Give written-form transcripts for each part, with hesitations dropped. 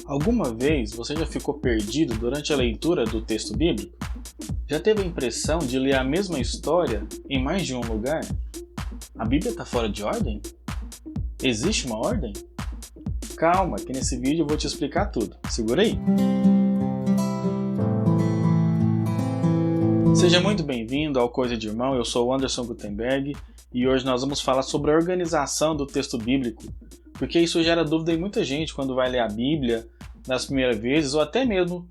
Alguma vez você já ficou perdido durante a leitura do texto bíblico? Já teve a impressão de ler a mesma história em mais de um lugar? A Bíblia está fora de ordem? Existe uma ordem? Calma, que nesse vídeo eu vou te explicar tudo. Segura aí! Seja muito bem-vindo ao Coisa de Irmão, eu sou o Anderson Gutenberg e hoje nós vamos falar sobre a organização do texto bíblico, porque isso gera dúvida em muita gente quando vai ler a Bíblia nas primeiras vezes, ou até mesmo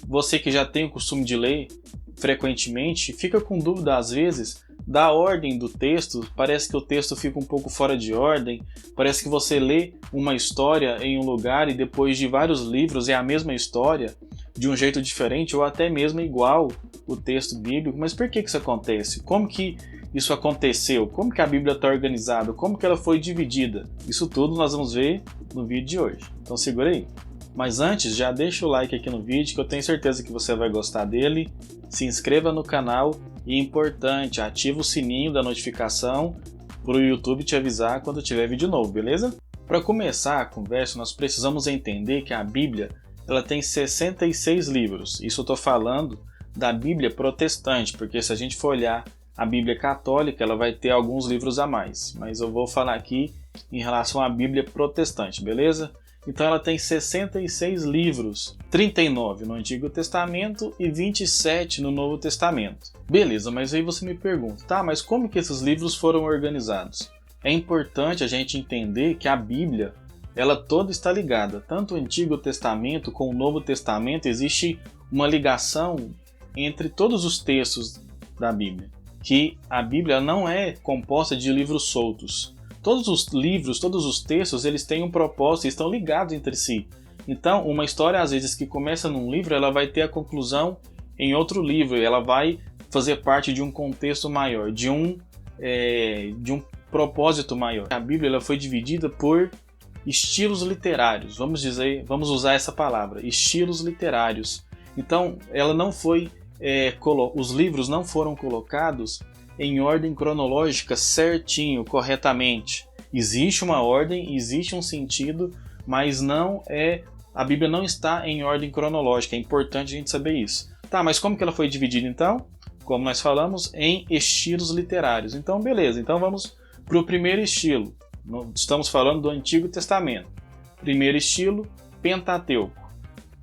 você que já tem o costume de ler frequentemente, fica com dúvida às vezes da ordem do texto. Parece que o texto fica um pouco fora de ordem, parece que você lê uma história em um lugar e depois de vários livros é a mesma história, de um jeito diferente ou até mesmo igual o texto bíblico. Mas por que isso acontece? Como que isso aconteceu? Como que a Bíblia está organizada? Como que ela foi dividida? Isso tudo nós vamos ver no vídeo de hoje. Então segura aí. Mas antes, já deixa o like aqui no vídeo que eu tenho certeza que você vai gostar dele. Se inscreva no canal e, importante, ativa o sininho da notificação para o YouTube te avisar quando tiver vídeo novo, beleza? Para começar a conversa, nós precisamos entender que a Bíblia ela tem 66 livros. Isso eu estou falando da Bíblia protestante, porque se a gente for olhar a Bíblia católica, ela vai ter alguns livros a mais. Mas eu vou falar aqui em relação à Bíblia protestante, beleza? Então ela tem 66 livros, 39 no Antigo Testamento e 27 no Novo Testamento. Beleza, mas aí você me pergunta, tá, mas como que esses livros foram organizados? É importante a gente entender que a Bíblia ela toda está ligada, tanto o Antigo Testamento como o Novo Testamento, existe uma ligação entre todos os textos da Bíblia, que a Bíblia não é composta de livros soltos. Todos os livros, todos os textos, eles têm um propósito e estão ligados entre si. Então, uma história, às vezes, que começa num livro, ela vai ter a conclusão em outro livro, ela vai fazer parte de um contexto maior, de um propósito maior. A Bíblia ela foi dividida por estilos literários, vamos usar essa palavra, estilos literários. Então, ela não foi, os livros não foram colocados em ordem cronológica certinho, corretamente. Existe uma ordem, existe um sentido, mas a Bíblia não está em ordem cronológica. É importante a gente saber isso. Tá, mas como que ela foi dividida então? Como nós falamos, em estilos literários. Então, beleza. Então vamos para o primeiro estilo. Estamos falando do Antigo Testamento. Primeiro estilo, Pentateuco.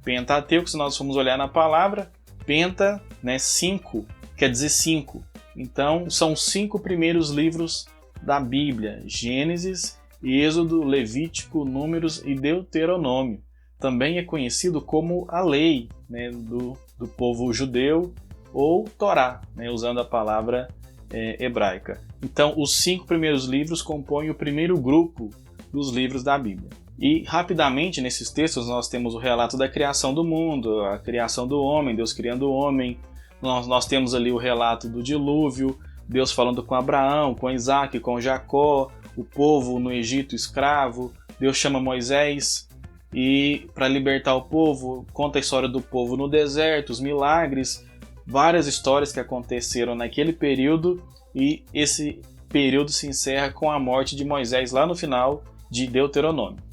Pentateuco, se nós formos olhar na palavra, penta, 5, quer dizer 5. Então, são 5 primeiros livros da Bíblia: Gênesis, Êxodo, Levítico, Números e Deuteronômio. Também é conhecido como a lei do povo judeu ou Torá, usando a palavra hebraica. Então, os 5 primeiros livros compõem o primeiro grupo dos livros da Bíblia. E, rapidamente, nesses textos, nós temos o relato da criação do mundo, a criação do homem, Deus criando o homem. Nós temos ali o relato do dilúvio, Deus falando com Abraão, com Isaac, com Jacó, o povo no Egito escravo. Deus chama Moisés e, para libertar o povo, conta a história do povo no deserto, os milagres, várias histórias que aconteceram naquele período, e esse período se encerra com a morte de Moisés lá no final de Deuteronômio.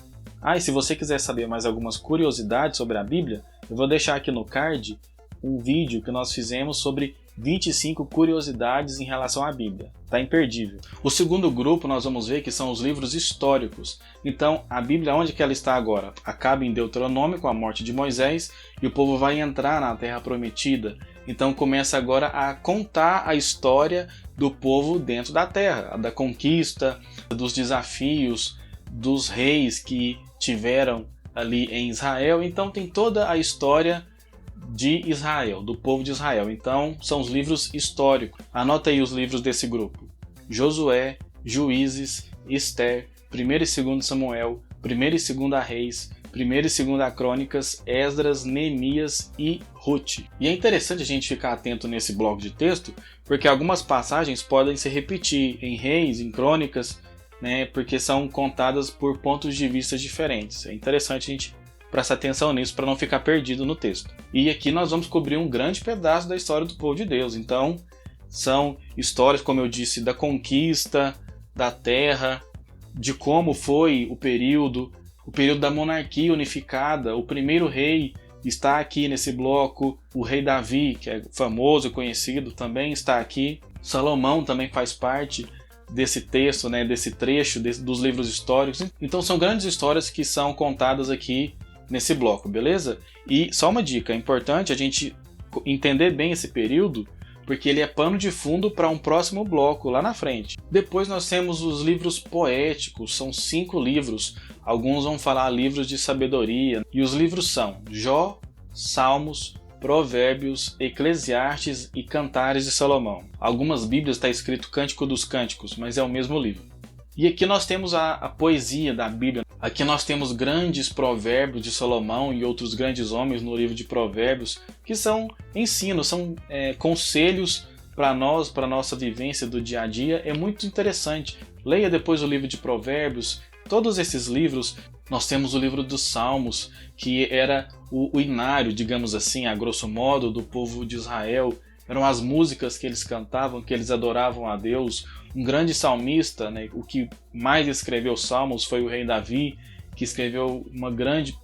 E se você quiser saber mais algumas curiosidades sobre a Bíblia, eu vou deixar aqui no card um vídeo que nós fizemos sobre 25 curiosidades em relação à Bíblia. Tá imperdível. O segundo grupo nós vamos ver que são os livros históricos. Então, a Bíblia, onde que ela está agora? Acaba em Deuteronômio com a morte de Moisés e o povo vai entrar na Terra Prometida. Então, começa agora a contar a história do povo dentro da Terra, da conquista, dos desafios, dos reis que tiveram ali em Israel. Então, tem toda a história de Israel, do povo de Israel. Então, são os livros históricos. Anota aí os livros desse grupo: Josué, Juízes, Esther, 1º e 2º Samuel, 1º e 2º Reis, 1º e 2º Crônicas, Esdras, Neemias e Ruth. E é interessante a gente ficar atento nesse bloco de texto, porque algumas passagens podem se repetir em Reis, em Crônicas, porque são contadas por pontos de vista diferentes. É interessante a gente prestar atenção nisso para não ficar perdido no texto. E aqui nós vamos cobrir um grande pedaço da história do povo de Deus. Então, são histórias, como eu disse, da conquista da terra, de como foi o período o período da monarquia unificada, o primeiro rei está aqui nesse bloco, o rei Davi, que é famoso e conhecido, também está aqui. Salomão também faz parte desse texto, né, desse trecho dos livros históricos. Então são grandes histórias que são contadas aqui nesse bloco, beleza? E só uma dica, é importante a gente entender bem esse período, porque ele é pano de fundo para um próximo bloco lá na frente. Depois nós temos os livros poéticos, são 5 livros. Alguns vão falar livros de sabedoria. E os livros são Jó, Salmos, Provérbios, Eclesiastes e Cantares de Salomão. Algumas bíblias está escrito Cântico dos Cânticos, mas é o mesmo livro. E aqui nós temos a poesia da Bíblia. Aqui nós temos grandes provérbios de Salomão e outros grandes homens no livro de Provérbios, que são ensinos, são conselhos para nós, para a nossa vivência do dia a dia. É muito interessante. Leia depois o livro de Provérbios. Todos esses livros, nós temos o livro dos Salmos, que era o inário, digamos assim, a grosso modo, do povo de Israel. Eram as músicas que eles cantavam, que eles adoravam a Deus. Um grande salmista, né, o que mais escreveu salmos foi o rei Davi, que escreveu uma grande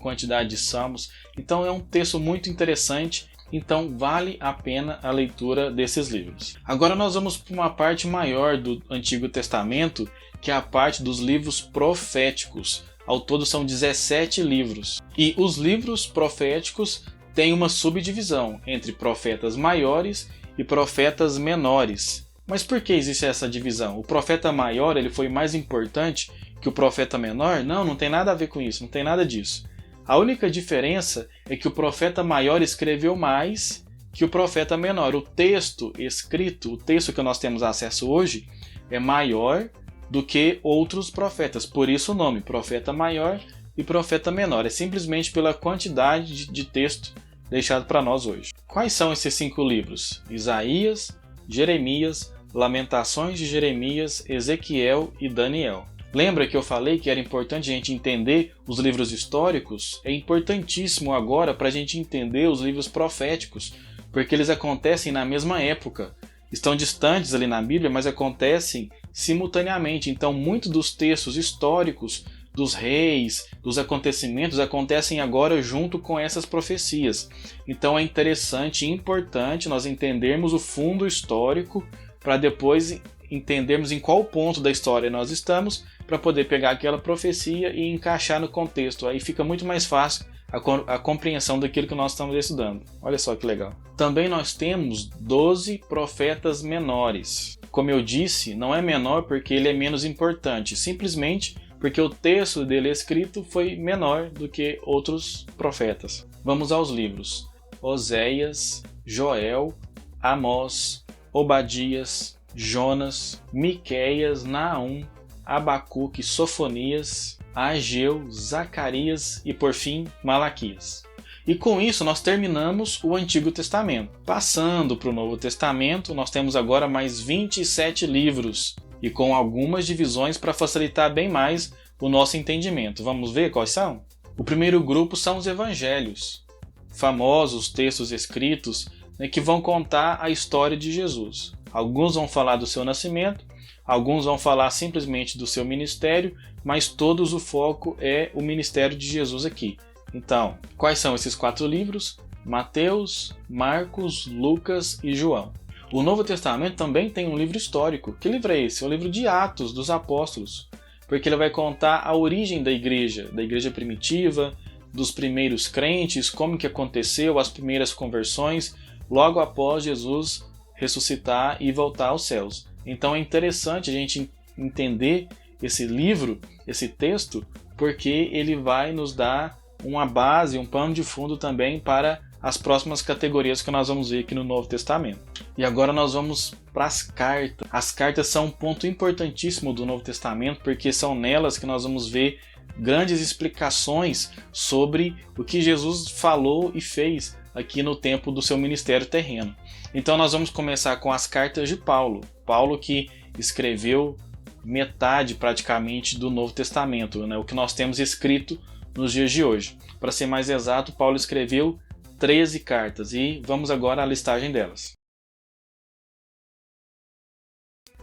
quantidade de salmos. Então é um texto muito interessante, então vale a pena a leitura desses livros. Agora nós vamos para uma parte maior do Antigo Testamento, que é a parte dos livros proféticos. Ao todo são 17 livros. E os livros proféticos têm uma subdivisão entre profetas maiores e profetas menores. Mas por que existe essa divisão? O profeta maior ele foi mais importante que o profeta menor? Não tem nada a ver com isso, não tem nada disso. A única diferença é que o profeta maior escreveu mais que o profeta menor. O texto escrito, o texto que nós temos acesso hoje, é maior do que outros profetas. Por isso o nome, profeta maior e profeta menor. É simplesmente pela quantidade de texto deixado para nós hoje. Quais são esses 5 livros? Isaías, Jeremias, Lamentações de Jeremias, Ezequiel e Daniel. Lembra que eu falei que era importante a gente entender os livros históricos? É importantíssimo agora para a gente entender os livros proféticos, porque eles acontecem na mesma época. Estão distantes ali na Bíblia, mas acontecem simultaneamente. Então, muitos dos textos históricos dos reis, dos acontecimentos, acontecem agora junto com essas profecias. Então, é interessante e importante nós entendermos o fundo histórico para depois entendermos em qual ponto da história nós estamos, para poder pegar aquela profecia e encaixar no contexto. Aí fica muito mais fácil a compreensão daquilo que nós estamos estudando. Olha só que legal. Também nós temos 12 profetas menores. Como eu disse, não é menor porque ele é menos importante, simplesmente porque o texto dele escrito foi menor do que outros profetas. Vamos aos livros. Oséias, Joel, Amós, Obadias, Jonas, Miqueias, Naum, Abacuque, Sofonias, Ageu, Zacarias e, por fim, Malaquias. E com isso nós terminamos o Antigo Testamento. Passando para o Novo Testamento, nós temos agora mais 27 livros e com algumas divisões para facilitar bem mais o nosso entendimento. Vamos ver quais são? O primeiro grupo são os Evangelhos, famosos textos escritos, né, que vão contar a história de Jesus. Alguns vão falar do seu nascimento, alguns vão falar simplesmente do seu ministério, mas todos o foco é o ministério de Jesus aqui. Então, quais são esses 4 livros? Mateus, Marcos, Lucas e João. O Novo Testamento também tem um livro histórico. Que livro é esse? É o livro de Atos dos Apóstolos, porque ele vai contar a origem da igreja primitiva, dos primeiros crentes, como que aconteceu, as primeiras conversões, logo após Jesus ressuscitar e voltar aos céus. Então é interessante a gente entender esse livro, esse texto, porque ele vai nos dar uma base, um pano de fundo também para as próximas categorias que nós vamos ver aqui no Novo Testamento. E agora nós vamos para as cartas. As cartas são um ponto importantíssimo do Novo Testamento, porque são nelas que nós vamos ver grandes explicações sobre o que Jesus falou e fez aqui no tempo do seu ministério terreno. Então nós vamos começar com as cartas de Paulo. Paulo que escreveu metade praticamente do Novo Testamento, né? O que nós temos escrito nos dias de hoje. Para ser mais exato, Paulo escreveu 13 cartas e vamos agora à listagem delas.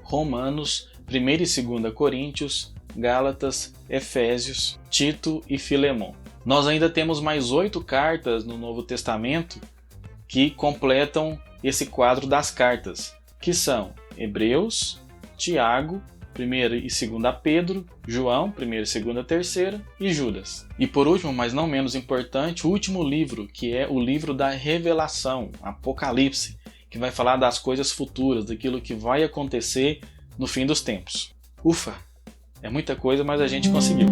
Romanos, 1 e 2 Coríntios, Gálatas, Efésios, Tito e Filemon. Nós ainda temos mais 8 cartas no Novo Testamento que completam esse quadro das cartas, que são Hebreus, Tiago, 1ª e 2ª Pedro, João, 1ª, 2ª, 3ª e Judas. E por último, mas não menos importante, o último livro, que é o livro da Revelação, Apocalipse, que vai falar das coisas futuras, daquilo que vai acontecer no fim dos tempos. Ufa! É muita coisa, mas a gente conseguiu.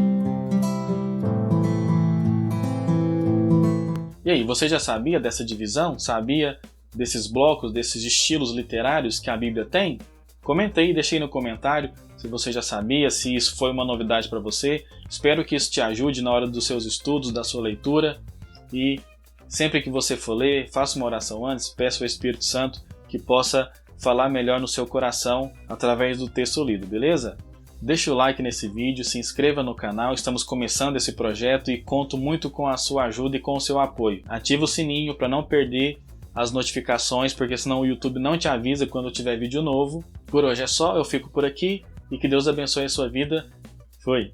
E aí, você já sabia dessa divisão? Sabia desses blocos, desses estilos literários que a Bíblia tem? Comenta aí, deixa aí no comentário se você já sabia, se isso foi uma novidade para você. Espero que isso te ajude na hora dos seus estudos, da sua leitura. E sempre que você for ler, faça uma oração antes, peça ao Espírito Santo que possa falar melhor no seu coração através do texto lido, beleza? Deixa o like nesse vídeo, se inscreva no canal, estamos começando esse projeto e conto muito com a sua ajuda e com o seu apoio. Ativa o sininho para não perder as notificações, porque senão o YouTube não te avisa quando tiver vídeo novo. Por hoje é só, eu fico por aqui e que Deus abençoe a sua vida. Fui!